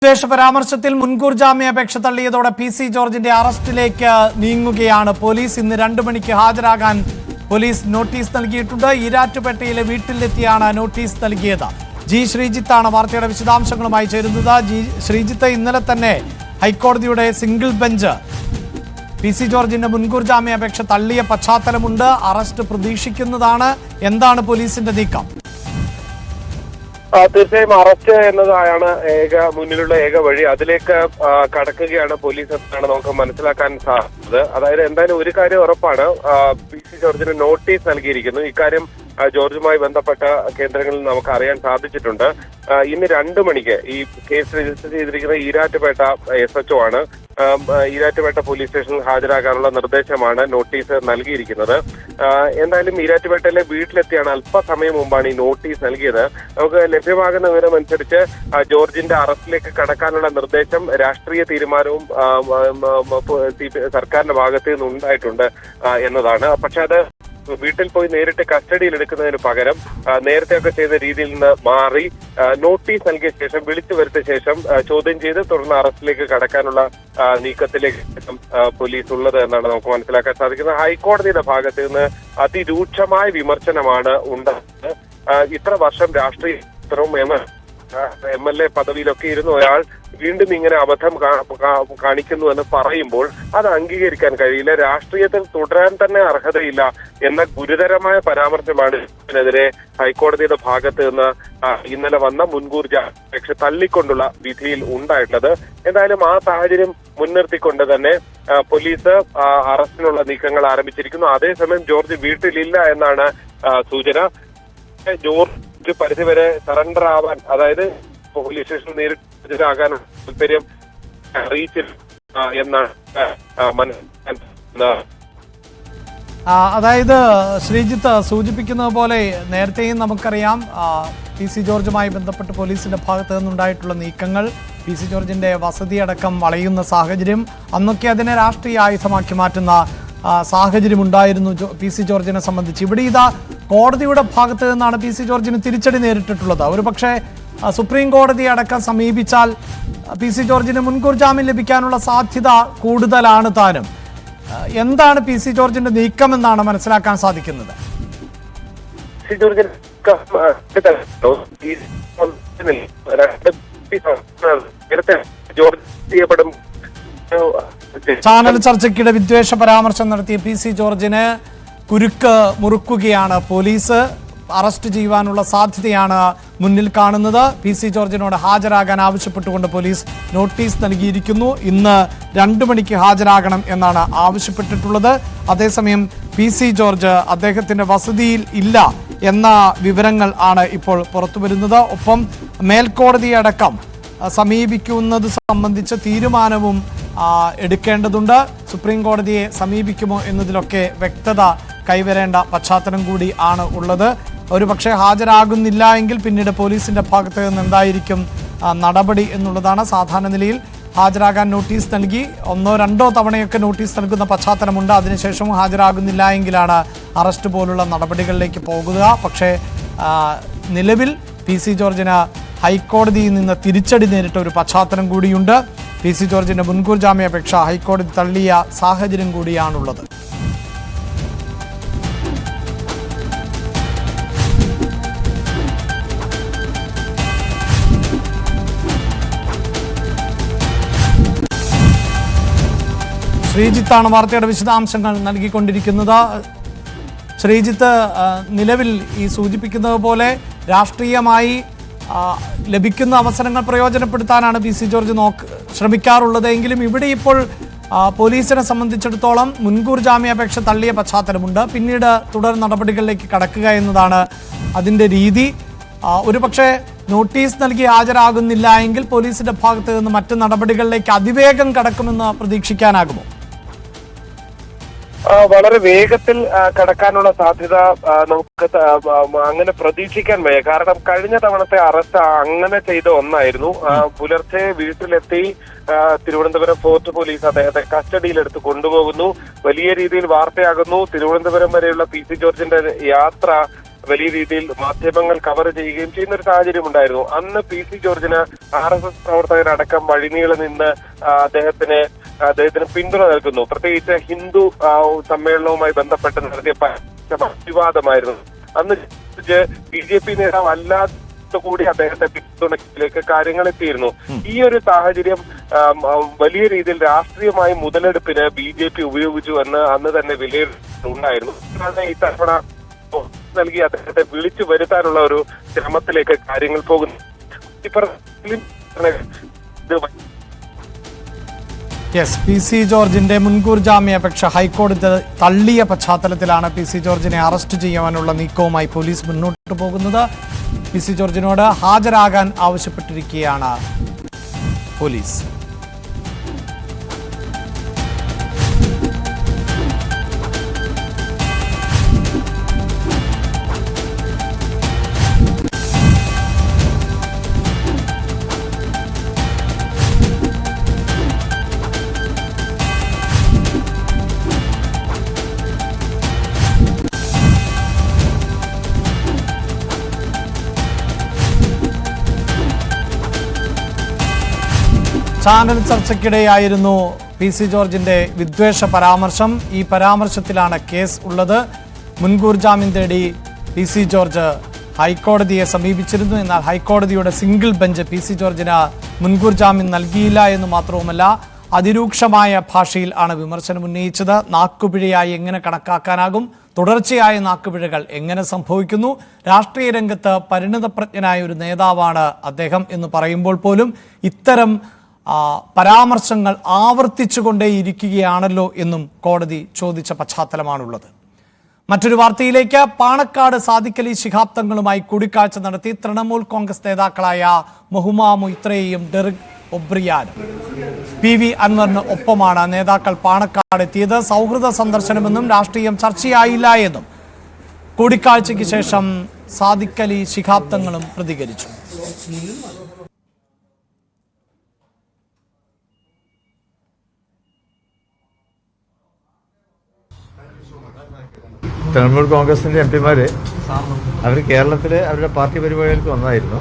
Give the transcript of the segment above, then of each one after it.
വിദ്വേഷ പരാമർശത്തിൽ മുൻകൂർ ജാമ്യാപേക്ഷ തള്ളിയതോടെ പി.സി. ജോർജിന്റെ അറസ്റ്റിലേക്ക് നീങ്ങുകയാണ് പോലീസ്. ഇന്ന് 2 മണിക്ക് ഹാജരാകാൻ പോലീസ് നോട്ടീസ് നൽകിയിട്ടുണ്ട്. ഈരാറ്റുപേട്ടയിലെ വീട്ടിലെത്തിയാണ് നോട്ടീസ് നൽകിയത്. ജി ശ്രീജിത്താണ് വാർത്തയുടെ വിശദാംശങ്ങളുമായി ചേരുന്നത്. ജി ശ്രീജിത്ത്, ഇന്നലെ തന്നെ ഹൈക്കോടതിയുടെ സിംഗിൾ ബെഞ്ച് പി.സി. ജോർജിന്റെ മുൻകൂർ ജാമ്യാപേക്ഷ തള്ളിയ പശ്ചാത്തലമുണ്ട്. അറസ്റ്റ് പ്രതീക്ഷിക്കുന്നതാണ്. എന്താണ് പോലീസിന്റെ നീക്കം? തീർച്ചയായും അറസ്റ്റ് എന്നതാണ് മുന്നിലുള്ള ഏക വഴി. അതിലേക്ക് കടക്കുകയാണ് പോലീസ് എന്നാണ് നമുക്ക് മനസ്സിലാക്കാൻ സാധിച്ചത്. അതായത് എന്തായാലും ഒരു കാര്യം ഉറപ്പാണ്, പി.സി. ജോർജിന് നോട്ടീസ് നൽകിയിരിക്കുന്നു. ഇക്കാര്യം ജോർജുമായി ബന്ധപ്പെട്ട കേന്ദ്രങ്ങളിൽ നമുക്ക് അറിയാൻ സാധിച്ചിട്ടുണ്ട്. ഇന്ന് 2 മണിക്ക് ഈ കേസ് രജിസ്റ്റർ ചെയ്തിരിക്കുന്ന ഈരാറ്റുപേട്ട SHO ആണ്. ഈരാറ്റുപേട്ട പോലീസ് സ്റ്റേഷനിൽ ഹാജരാകാനുള്ള നിർദ്ദേശമാണ് നോട്ടീസ് നൽകിയിരിക്കുന്നത്. എന്തായാലും ഈരാറ്റുപേട്ടയിലെ വീട്ടിലെത്തിയാണ് അല്പസമയം മുമ്പാണ് ഈ നോട്ടീസ് നൽകിയത്. നമുക്ക് ലഭ്യമാകുന്ന വിവരം അനുസരിച്ച് ജോർജിന്റെ അറസ്റ്റിലേക്ക് കടക്കാനുള്ള നിർദ്ദേശം രാഷ്ട്രീയ തീരുമാനവും സർക്കാരിന്റെ ഭാഗത്ത് നിന്ന് ഉണ്ടായിട്ടുണ്ട് എന്നതാണ്. പക്ഷെ അത് വീട്ടിൽ പോയി നേരിട്ട് കസ്റ്റഡിയിൽ എടുക്കുന്നതിന് പകരം നേരത്തെയൊക്കെ ചെയ്ത രീതിയിൽ നിന്ന് മാറി നോട്ടീസ് നൽകിയ ശേഷം വിളിച്ചു വരുത്തിയ ശേഷം ചോദ്യം ചെയ്ത് തുടർന്ന് അറസ്റ്റിലേക്ക് കടക്കാനുള്ള നീക്കത്തിലേക്ക് പോലീസ് ഉള്ളത് എന്നാണ് നമുക്ക് മനസ്സിലാക്കാൻ സാധിക്കുന്നത്. ഹൈക്കോടതിയുടെ ഭാഗത്ത് നിന്ന് അതിരൂക്ഷമായ വിമർശനമാണ് ഉണ്ടായത്. ഇത്ര വർഷം രാഷ്ട്രീയവും MLA പദവിയിലൊക്കെ ഇരുന്ന ഒരാൾ വീണ്ടും ഇങ്ങനെ അബദ്ധം കാണിക്കുന്നു എന്ന് പറയുമ്പോൾ അത് അംഗീകരിക്കാൻ കഴിയില്ല. രാഷ്ട്രീയത്തിൽ തുടരാൻ തന്നെ അർഹതയില്ല എന്ന ഗുരുതരമായ പരാമർശമാണ് ഇതിനെതിരെ ഹൈക്കോടതിയുടെ ഭാഗത്ത് നിന്ന് ഇന്നലെ വന്ന മുൻകൂർ ജാമ്യാപേക്ഷ തള്ളിക്കൊണ്ടുള്ള വിധിയിൽ ഉണ്ടായിട്ടുള്ളത്. എന്തായാലും ആ സാഹചര്യം മുൻനിർത്തിക്കൊണ്ട് തന്നെ പോലീസ് അറസ്റ്റിനുള്ള നീക്കങ്ങൾ ആരംഭിച്ചിരിക്കുന്നു. അതേസമയം ജോർജ് വീട്ടിലില്ല എന്നാണ് സൂചന. ജോർജ് ഒരു പരിധിവരെ സറണ്ടർ ആവാൻ, അതായത് പോലീസ് സ്റ്റേഷനിൽ നേരിട്ട് ഹാജരാകാനുള്ള താല്പര്യം അറിയിച്ചില്ല എന്നാണ് മനസ്സിലാക്കുന്നത്. അതായത് ശ്രീജിത്ത് സൂചിപ്പിക്കുന്നത് പോലെ നേരത്തെയും നമുക്കറിയാം, പി.സി. ജോർജുമായി ബന്ധപ്പെട്ട് പോലീസിന്റെ ഭാഗത്തു നിന്നുണ്ടായിട്ടുള്ള നീക്കങ്ങൾ, പി.സി. ജോർജിന്റെ വസതിയടക്കം വളയുന്ന സാഹചര്യം, അന്നൊക്കെ അതിനെ രാഷ്ട്രീയ ആയുധമാക്കി മാറ്റുന്ന സാഹചര്യം ഉണ്ടായിരുന്നു പി.സി. ജോർജിനെ സംബന്ധിച്ച്. ഇവിടെ ഇതാ കോടതിയുടെ ഭാഗത്ത് നിന്നാണ് പി.സി. ജോർജിന് തിരിച്ചടി നേരിട്ടിട്ടുള്ളത്. ഒരുപക്ഷെ സുപ്രീം കോടതി അടക്കം സമീപിച്ചാൽ പി.സി. ജോർജിന് മുൻകൂർ ജാമ്യം ലഭിക്കാനുള്ള സാധ്യത കൂടുതലാണ് താനും. എന്താണ് പി.സി. ജോർജിന്റെ നീക്കം എന്നാണ് മനസ്സിലാക്കാൻ സാധിക്കുന്നത്? ചാനൽ ചർച്ചയ്ക്കിടെ വിദ്വേഷ പരാമർശം നടത്തിയ പി.സി. ജോർജിന് കുരുക്ക് മുറുക്കുകയാണ് പോലീസ്. അറസ്റ്റ് ചെയ്യുവാനുള്ള സാധ്യതയാണ് മുന്നിൽ കാണുന്നത്. പി.സി. ജോർജിനോട് ഹാജരാകാൻ ആവശ്യപ്പെട്ടുകൊണ്ട് പോലീസ് നോട്ടീസ് നൽകിയിരിക്കുന്നു. ഇന്ന് 2 മണിക്ക് ഹാജരാകണം എന്നാണ് ആവശ്യപ്പെട്ടിട്ടുള്ളത്. അതേസമയം പി.സി. ജോർജ് അദ്ദേഹത്തിന്റെ വസതിയിൽ ഇല്ല എന്ന വിവരങ്ങൾ ആണ് ഇപ്പോൾ പുറത്തുവരുന്നത്. ഒപ്പം മേൽക്കോടതിയടക്കം സമീപിക്കുന്നത് സംബന്ധിച്ച തീരുമാനവും എടുക്കേണ്ടതുണ്ട്. സുപ്രീം കോടതിയെ സമീപിക്കുമോ എന്നതിലൊക്കെ വ്യക്തത കൈവരേണ്ട പശ്ചാത്തലം കൂടി ആണ് ഉള്ളത്. ഒരുപക്ഷെ ഹാജരാകുന്നില്ല എങ്കിൽ പിന്നീട് പോലീസിന്റെ ഭാഗത്ത് നിന്ന് എന്തായിരിക്കും നടപടി എന്നുള്ളതാണ്. സാധാരണ നിലയിൽ ഹാജരാകാൻ നോട്ടീസ് നൽകി 1-2 തവണയൊക്കെ നോട്ടീസ് നൽകുന്ന പശ്ചാത്തലമുണ്ട്. അതിനുശേഷം ഹാജരാകുന്നില്ല എങ്കിലാണ് അറസ്റ്റ് പോലുള്ള നടപടികളിലേക്ക് പോകുക. പക്ഷേ നിലവിൽ പി.സി. ജോർജിന് ഹൈക്കോടതിയിൽ നിന്ന് തിരിച്ചടി നേരിട്ട ഒരു പശ്ചാത്തലം കൂടിയുണ്ട്. പി.സി. ജോർജിന്റെ മുൻകൂർ ജാമ്യാപേക്ഷ ഹൈക്കോടതി തള്ളിയ സാഹചര്യം കൂടിയാണുള്ളത്. ശ്രീജിത്താണ് വാർത്തയുടെ വിശദാംശങ്ങൾ നൽകിക്കൊണ്ടിരിക്കുന്നത്. ശ്രീജിത്ത്, നിലവിൽ ഈ സൂചിപ്പിക്കുന്നത് പോലെ രാഷ്ട്രീയമായി ലഭിക്കുന്ന അവസരങ്ങൾ പ്രയോജനപ്പെടുത്താനാണ് പി.സി. ജോർജ് ശ്രമിക്കാറുള്ളത്. എങ്കിലും ഇവിടെ ഇപ്പോൾ പോലീസിനെ സംബന്ധിച്ചിടത്തോളം മുൻകൂർ ജാമ്യാപേക്ഷ തള്ളിയ പശ്ചാത്തലമുണ്ട്. പിന്നീട് തുടർ നടപടികളിലേക്ക് കടക്കുക എന്നതാണ് അതിൻ്റെ രീതി. ഒരുപക്ഷെ നോട്ടീസ് നൽകി ഹാജരാകുന്നില്ല എങ്കിൽ പോലീസിന്റെ ഭാഗത്ത് നിന്ന് മറ്റ് നടപടികളിലേക്ക് അതിവേഗം കടക്കുമെന്ന് പ്രതീക്ഷിക്കാനാകുമോ? വളരെ വേഗത്തിൽ കടക്കാനുള്ള സാധ്യത നമുക്ക് അങ്ങനെ പ്രതീക്ഷിക്കാൻ വയ്യ. കാരണം കഴിഞ്ഞ തവണത്തെ അറസ്റ്റ് അങ്ങനെ ചെയ്ത ഒന്നായിരുന്നു. പുലർച്ചെ വീട്ടിലെത്തി തിരുവനന്തപുരം ഫോർട്ട് പോലീസ് അദ്ദേഹത്തെ കസ്റ്റഡിയിലെടുത്ത് കൊണ്ടുപോകുന്നു. വലിയ രീതിയിൽ വാർത്തയാകുന്നു. തിരുവനന്തപുരം വരെയുള്ള പി.സി. ജോർജിന്റെ യാത്ര വലിയ രീതിയിൽ മാധ്യമങ്ങൾ കവർ ചെയ്യുകയും ചെയ്യുന്ന ഒരു സാഹചര്യം ഉണ്ടായിരുന്നു. അന്ന് പി.സി. ജോർജിന് RSS പ്രവർത്തകരടക്കം വഴിനീളെ നിന്ന് അദ്ദേഹത്തിന് പിന്തുണ നൽകുന്നു. പ്രത്യേകിച്ച് ഹിന്ദു സമ്മേളനവുമായി ബന്ധപ്പെട്ട് നടത്തിയ വിവാദമായിരുന്നു. അന്ന് BJP നേതാവ് അല്ലാത്ത കൂടി അദ്ദേഹത്തെ പിന്തുണയിലേക്ക് കാര്യങ്ങൾ എത്തിയിരുന്നു. ഈ ഒരു സാഹചര്യം വലിയ രീതിയിൽ രാഷ്ട്രീയമായി മുതലെടുപ്പിന് BJP ഉപയോഗിച്ചു എന്ന് അന്ന് തന്നെ വിലയിരുത്തുന്നുണ്ടായിരുന്നു. ഇത്തവണ നൽകി അദ്ദേഹത്തെ വിളിച്ചു വരുത്താനുള്ള ഒരു ശ്രമത്തിലേക്ക് കാര്യങ്ങൾ പോകുന്നു. പി.സി. ജോർജിന്റെ മുൻകൂർ ജാമ്യാപേക്ഷ ഹൈക്കോടതി തള്ളിയ പശ്ചാത്തലത്തിലാണ് പി.സി. ജോർജിനെ അറസ്റ്റ് ചെയ്യാനുള്ള നീക്കവുമായി പോലീസ് മുന്നോട്ട് പോകുന്നത്. പി.സി. ജോർജിനോട് ഹാജരാകാൻ ആവശ്യപ്പെട്ടിരിക്കുകയാണ് പോലീസ്. ചാനൽ ചർച്ചയ്ക്കിടെയായിരുന്നു പി.സി. ജോർജിന്റെ വിദ്വേഷ പരാമർശം. ഈ പരാമർശത്തിലാണ് കേസ് ഉള്ളത്. മുൻകൂർ ജാമ്യം തേടി പി.സി. ജോർജ് ഹൈക്കോടതിയെ സമീപിച്ചിരുന്നു. എന്നാൽ ഹൈക്കോടതിയുടെ സിംഗിൾ ബെഞ്ച് പി.സി. ജോർജിന് മുൻകൂർ ജാമ്യം നൽകിയില്ല എന്ന് മാത്രവുമല്ല, അതിരൂക്ഷമായ ഭാഷയിൽ ആണ് വിമർശനം ഉന്നയിച്ചത്. നാക്കുപിഴയായി എങ്ങനെ കണക്കാക്കാനാകും? തുടർച്ചയായ നാക്കുപിഴകൾ എങ്ങനെ സംഭവിക്കുന്നു? രാഷ്ട്രീയ രംഗത്ത് പരിണിതപ്രജ്ഞനായ ഒരു നേതാവാണ് അദ്ദേഹം എന്ന് പറയുമ്പോൾ പോലും ഇത്തരം പരാമർശങ്ങൾ ആവർത്തിച്ചുകൊണ്ടേയിരിക്കുകയാണല്ലോ എന്നും കോടതി ചോദിച്ച പശ്ചാത്തലമാണുള്ളത്. മറ്റൊരു വാർത്തയിലേക്ക്. പാണക്കാട് സാദിഖ് അലി ശിഹാബ് തങ്ങളുമായി കൂടിക്കാഴ്ച നടത്തി തൃണമൂൽ കോൺഗ്രസ് നേതാക്കളായ മൊഹുമ മൊയ്ത്രയും ഡെറിക് ഒബ്രിയാനും PV അൻവറിന് ഒപ്പമാണ് നേതാക്കൾ പാണക്കാട് എത്തിയത്. സൗഹൃദ സന്ദർശനമെന്നും രാഷ്ട്രീയം ചർച്ചയായില്ല എന്നും കൂടിക്കാഴ്ചയ്ക്ക് ശേഷം സാദിഖ് അലി ശിഹാബ് തങ്ങളും പ്രതികരിച്ചു. തൃണമൂൽ കോൺഗ്രസിൻ്റെ MP-മാർ അവർ കേരളത്തിൽ അവരുടെ പാർട്ടി പരിപാടികൾക്ക് വന്നായിരുന്നു.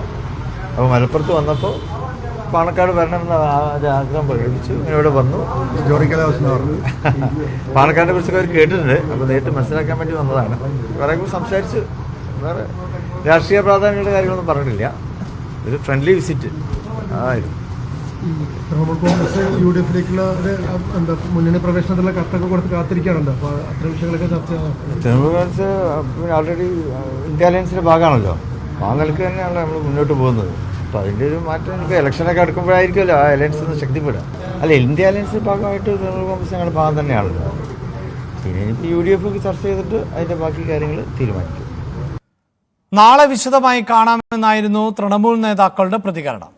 അപ്പോൾ മലപ്പുറത്ത് വന്നപ്പോൾ പാണക്കാട് വരണമെന്ന് ആഗ്രഹം പ്രകടിപ്പിച്ചു. അങ്ങനെ ഇവിടെ വന്നു. പാണക്കാടിനെ കുറിച്ചൊക്കെ അവർ കേട്ടിട്ടുണ്ട്. അപ്പോൾ നേരിട്ട് മനസ്സിലാക്കാൻ വേണ്ടി വന്നതാണ്. കുറേ സംസാരിച്ച് വേറെ രാഷ്ട്രീയ പ്രാധാന്യമുള്ള കാര്യങ്ങളൊന്നും പറഞ്ഞിട്ടില്ല. ഒരു ഫ്രണ്ട്ലി വിസിറ്റ് ആയിരുന്നു. തൃണമൂൽ കോൺഗ്രസ് UDF-ലേക്കുള്ള മുന്നണി പ്രവേശനത്തിലുള്ള കത്തൊക്കെ കൊടുത്ത് കാത്തിരിക്കാറുണ്ട്. അപ്പോൾ അത്തരം വിഷയങ്ങളൊക്കെ ചർച്ചയാണ്. തൃണമൂൽ കോൺഗ്രസ് ഓൾറെഡി ഇന്ത്യ അലയൻസിൻ്റെ ഭാഗമാണല്ലോ. ആ നിലക്ക് തന്നെയാണല്ലോ നമ്മൾ മുന്നോട്ട് പോകുന്നത്. അപ്പോൾ അതിൻ്റെ ഒരു മാറ്റം നമുക്ക് ഇലക്ഷനൊക്കെ അടുക്കുമ്പോഴായിരിക്കുമല്ലോ ആ അലയൻസ് ഒന്ന് ശക്തിപ്പെടുക. അല്ല, ഇന്ത്യ അലയൻസിൻ്റെ ഭാഗമായിട്ട് തൃണമൂൽ കോൺഗ്രസ് ഞങ്ങളുടെ ഭാഗം തന്നെയാണല്ലോ. പിന്നെ എനിക്ക് UDF ചർച്ച ചെയ്തിട്ട് അതിൻ്റെ ബാക്കി കാര്യങ്ങൾ തീരുമാനിക്കും. നാളെ വിശദമായി കാണാമെന്നായിരുന്നു തൃണമൂൽ നേതാക്കളുടെ പ്രതികരണം.